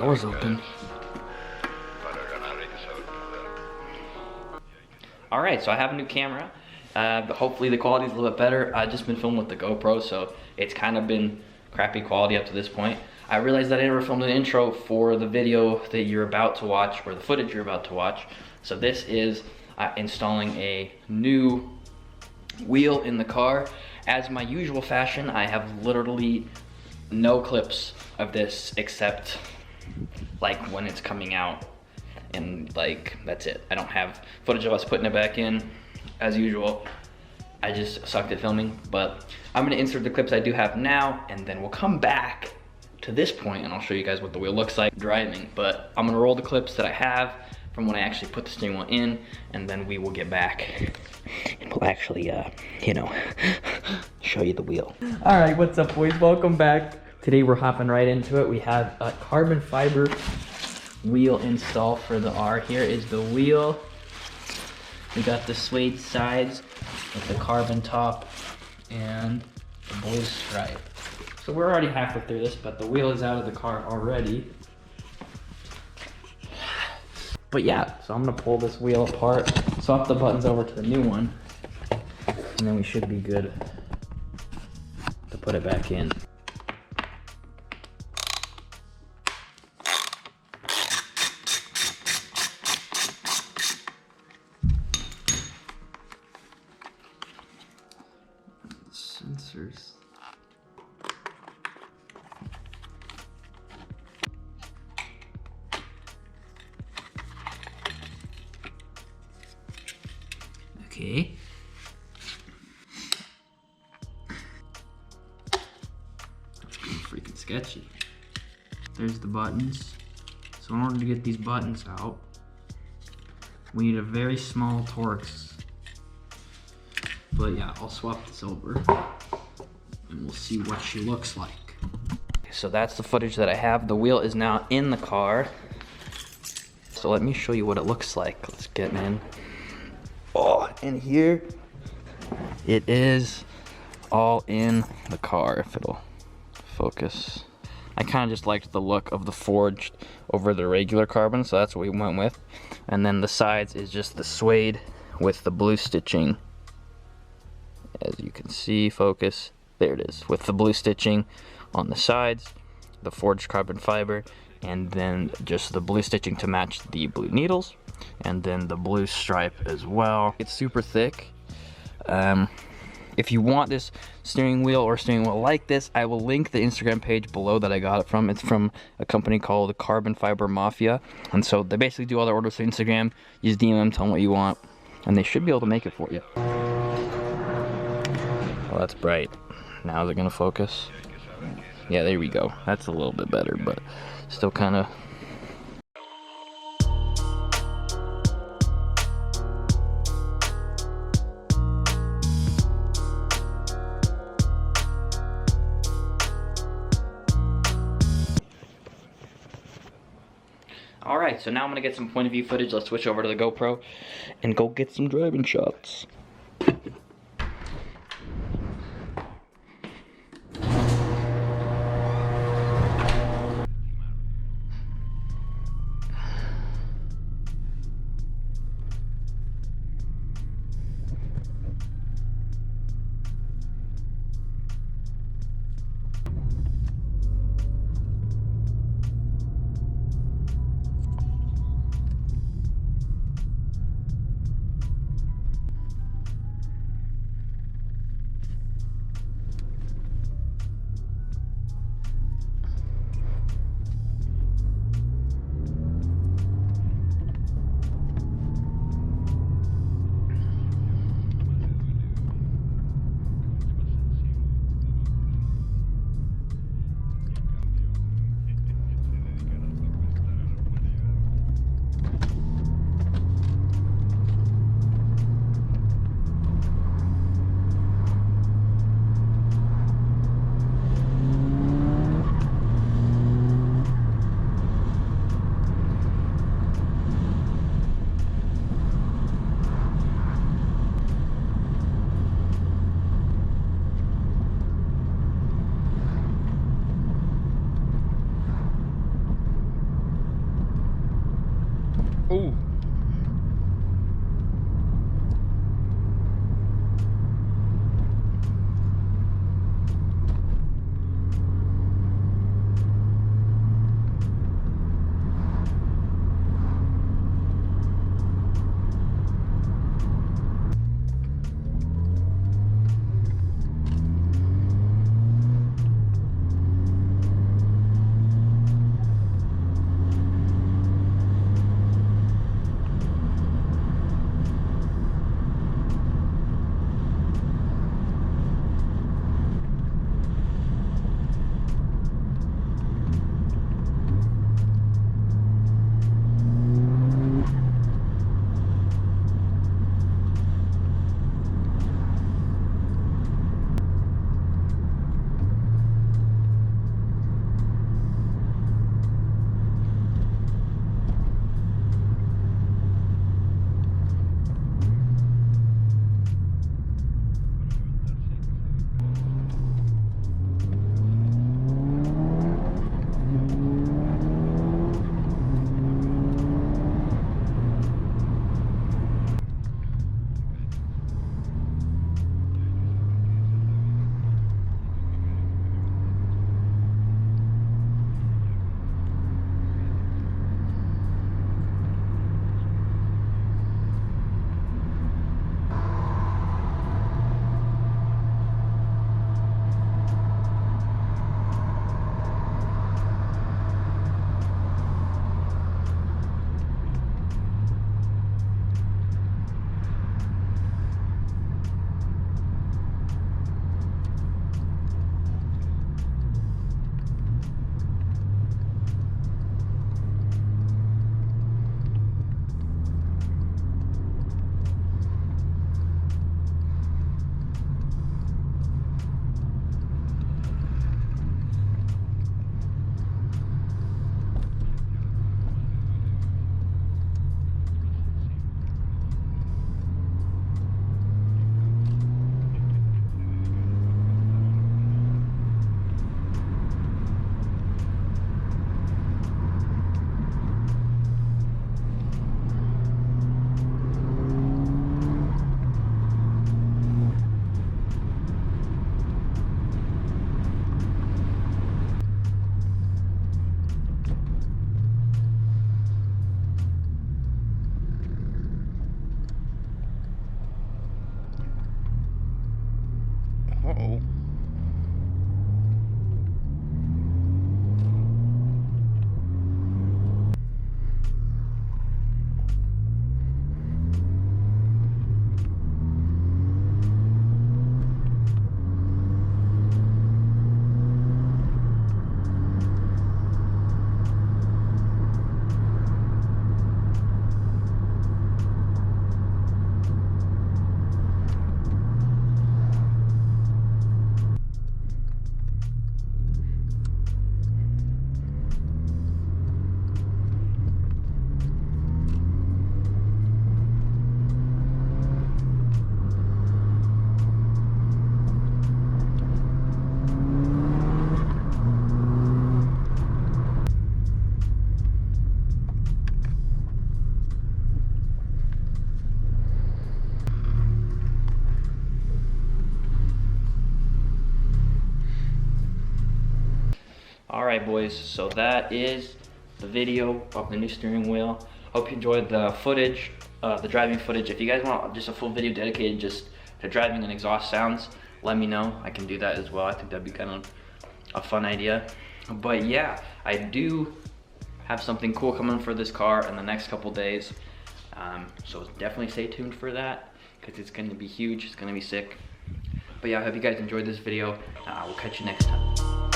Door's open. Alright, so I have a new camera. Hopefully the quality's a little bit better. I've just been filming with the GoPro, so it's kind of been crappy quality up to this point. I realized that I never filmed an intro for the video that you're about to watch, or the footage you're about to watch. So this is installing a new wheel in the car. As my usual fashion, I have literally no clips of this except like when it's coming out, and like that's it. I don't have footage of us putting it back in as usual. I just sucked at filming, but I'm gonna insert the clips I do have now, and then we'll come back to this point and I'll show you guys what the wheel looks like driving. But I'm gonna roll the clips that I have from when I actually put the steering wheel in, and then we will get back and we'll actually, you know, show you the wheel. All right, what's up, boys? Welcome back. Today we're hopping right into it. We have a carbon fiber wheel install for the R. Here is the wheel. We got the suede sides with the carbon top and the blue stripe. So we're already halfway through this, but the wheel is out of the car already. But yeah, so I'm gonna pull this wheel apart, swap the buttons over to the new one, and then we should be good to put it back in. Sensors. Okay. Freaking sketchy. There's the buttons. So in order to get these buttons out, we need a very small Torx. But yeah, I'll swap this over and we'll see what she looks like. So that's the footage that I have. The wheel is now in the car. So let me show you what it looks like. Let's get in. Oh, and here it is all in the car, if it'll focus. I kind of just liked the look of the forged over the regular carbon, so that's what we went with. And then the sides is just the suede with the blue stitching. As you can see, focus, there it is, with the blue stitching on the sides, the forged carbon fiber, and then just the blue stitching to match the blue needles, and then the blue stripe as well. It's super thick. If you want this steering wheel or steering wheel like this, I will link the Instagram page below that I got it from. It's from a company called Carbon Fiber Mafia, and so they basically do all their orders through Instagram. You just DM them, tell them what you want, and they should be able to make it for you. Well, that's bright. Now is it gonna focus? Yeah, there we go. That's a little bit better, but still kind of. All right, so now I'm gonna get some point of view footage. Let's switch over to the GoPro and go get some driving shots. Uh-oh. Alright boys, so that is the video of the new steering wheel. Hope you enjoyed the footage, the driving footage. If you guys want just a full video dedicated just to driving and exhaust sounds, let me know. I can do that as well. I think that'd be kind of a fun idea. But yeah, I do have something cool coming for this car in the next couple days. So definitely stay tuned for that, because it's going to be huge. It's going to be sick. But yeah, I hope you guys enjoyed this video. We'll catch you next time.